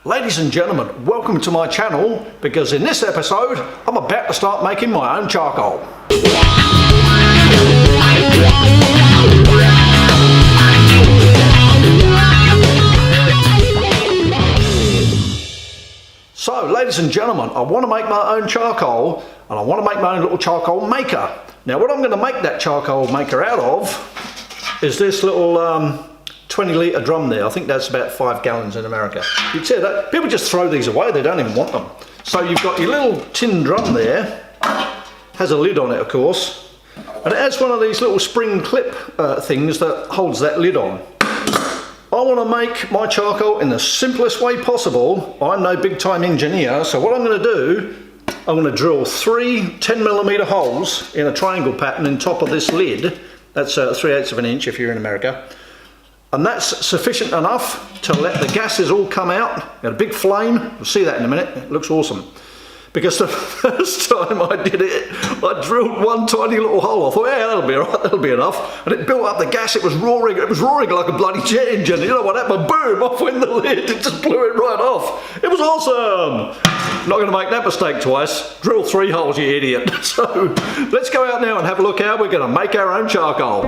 Ladies and gentlemen, welcome to my channel, because in this episode I'm about to start making my own charcoal. So ladies and gentlemen, I want to make my own charcoal, and I want to make my own little charcoal maker. Now what I'm going to make that charcoal maker out of is this little 20 litre drum there. I think that's about 5 gallons in America. You'd say that people just throw these away, they don't even want them. So you've got your little tin drum there, has a lid on it of course, and it has one of these little spring clip things that holds that lid on. I want to make my charcoal in the simplest way possible. I'm no big time engineer, so what I'm going to do, I'm going to drill 3 10mm holes in a triangle pattern in top of this lid. That's 3/8 of an inch if you're in America. And that's sufficient enough to let the gases all come out. Got a big flame, you'll see that in a minute, it looks awesome. Because the first time I did it, I drilled one tiny little hole. I thought, yeah, that'll be all right, that'll be enough. And it built up the gas, it was roaring like a bloody jet engine. You know what happened? Boom, off went the lid, it just blew it right off. It was awesome. Not gonna make that mistake twice. Drill 3 holes, you idiot. So, let's go out now and have a look how we're gonna make our own charcoal.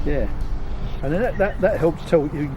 Yeah, and then that helps tell you.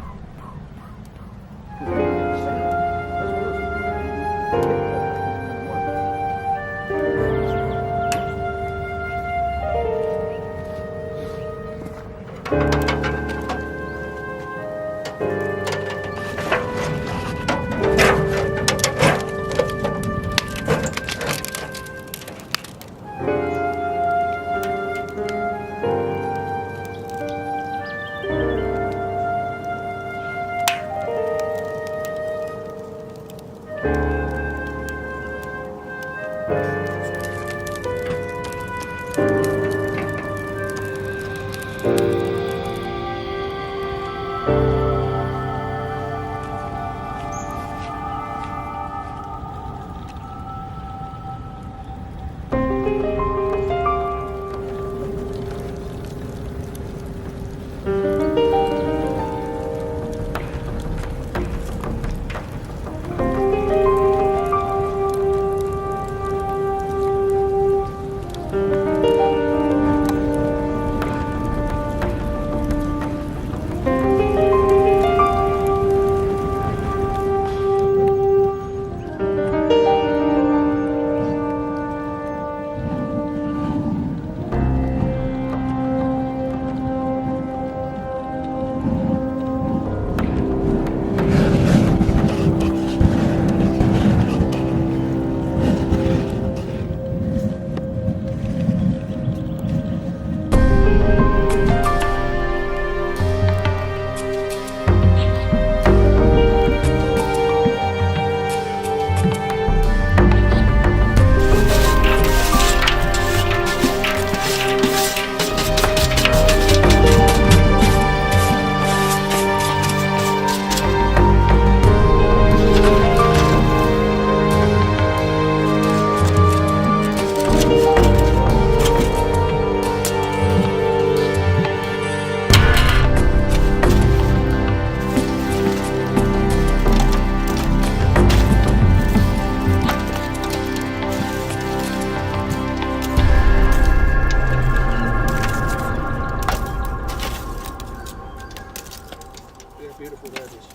beautiful that is.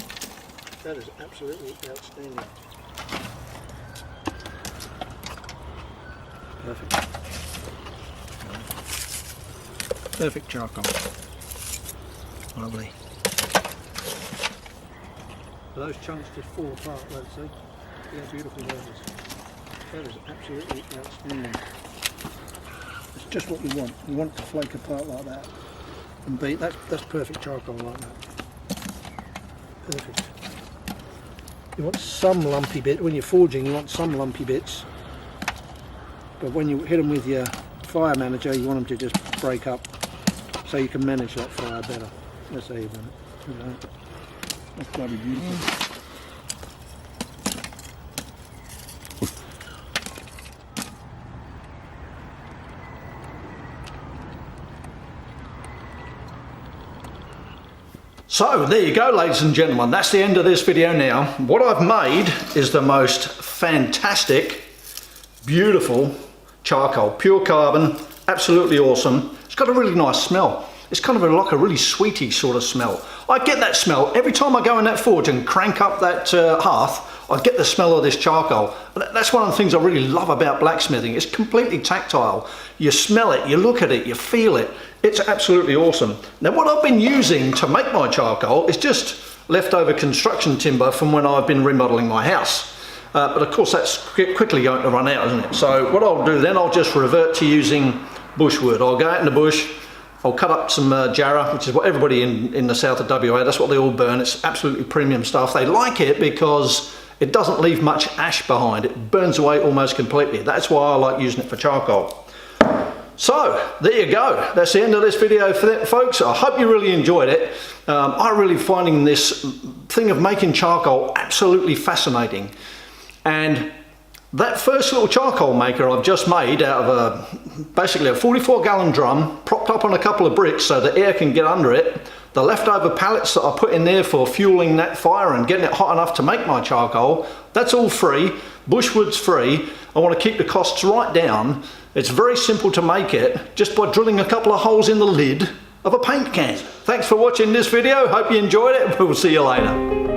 That is absolutely outstanding. Perfect. Perfect charcoal. Lovely. Those chunks just fall apart, let's see. See how beautiful that is. That is absolutely outstanding. It's just what you want. You want it to flake apart like that. And be, that's perfect charcoal like that. Perfect. You want some lumpy bit, when you're forging you want some lumpy bits. But when you hit them with your fire manager you want them to just break up so you can manage that fire better. That's how you want it. You know. That's bloody beautiful. So there you go, ladies and gentlemen, that's the end of this video now. What I've made is the most fantastic, beautiful charcoal, pure carbon, absolutely awesome. It's got a really nice smell. It's kind of like a really sweety sort of smell. I get that smell every time I go in that forge and crank up that hearth. I get the smell of this charcoal. That's one of the things I really love about blacksmithing. It's completely tactile. You smell it, you look at it, you feel it. It's absolutely awesome. Now what I've been using to make my charcoal is just leftover construction timber from when I've been remodeling my house. But of course that's quickly going to run out, isn't it? So what I'll do then, I'll just revert to using bushwood. I'll go out in the bush, I'll cut up some jarrah, which is what everybody in the south of WA, that's what they all burn. It's absolutely premium stuff. They like it because it doesn't leave much ash behind. It burns away almost completely. That's why I like using it for charcoal. So there you go. That's the end of this video, folks. I hope you really enjoyed it. I'm really finding this thing of making charcoal absolutely fascinating. And that first little charcoal maker I've just made out of basically a 44-gallon drum propped up on a couple of bricks so the air can get under it. The leftover pallets that I put in there for fueling that fire and getting it hot enough to make my charcoal, that's all free. Bushwood's free. I want to keep the costs right down. It's very simple to make it just by drilling a couple of holes in the lid of a paint can. Thanks for watching this video. Hope you enjoyed it. We'll see you later.